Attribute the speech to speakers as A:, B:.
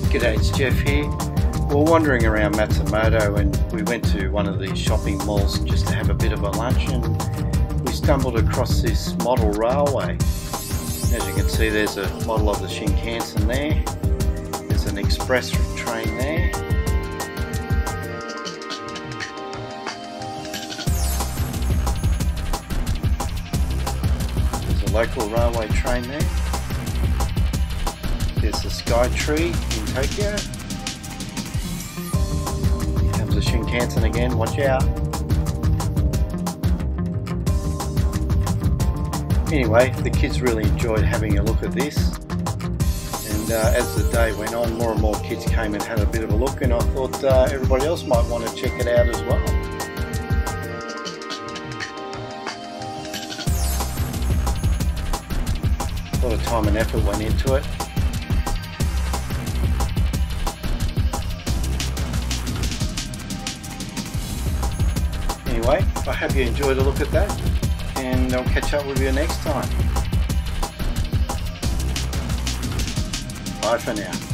A: G'day, it's Jeff here. We're wandering around Matsumoto and we went to one of these shopping malls just to have a bit of a lunch, and we stumbled across this model railway. As you can see, there's a model of the Shinkansen there. There's an express train there. There's a local railway train there. There's the Sky Tree in Tokyo. Here comes the Shinkansen again, watch out. Anyway, the kids really enjoyed having a look at this, and as the day went on, more and more kids came and had a bit of a look, and I thought everybody else might want to check it out as well. A lot of time and effort went into it. Anyway, I hope you enjoyed a look at that, and I'll catch up with you next time. Bye for now.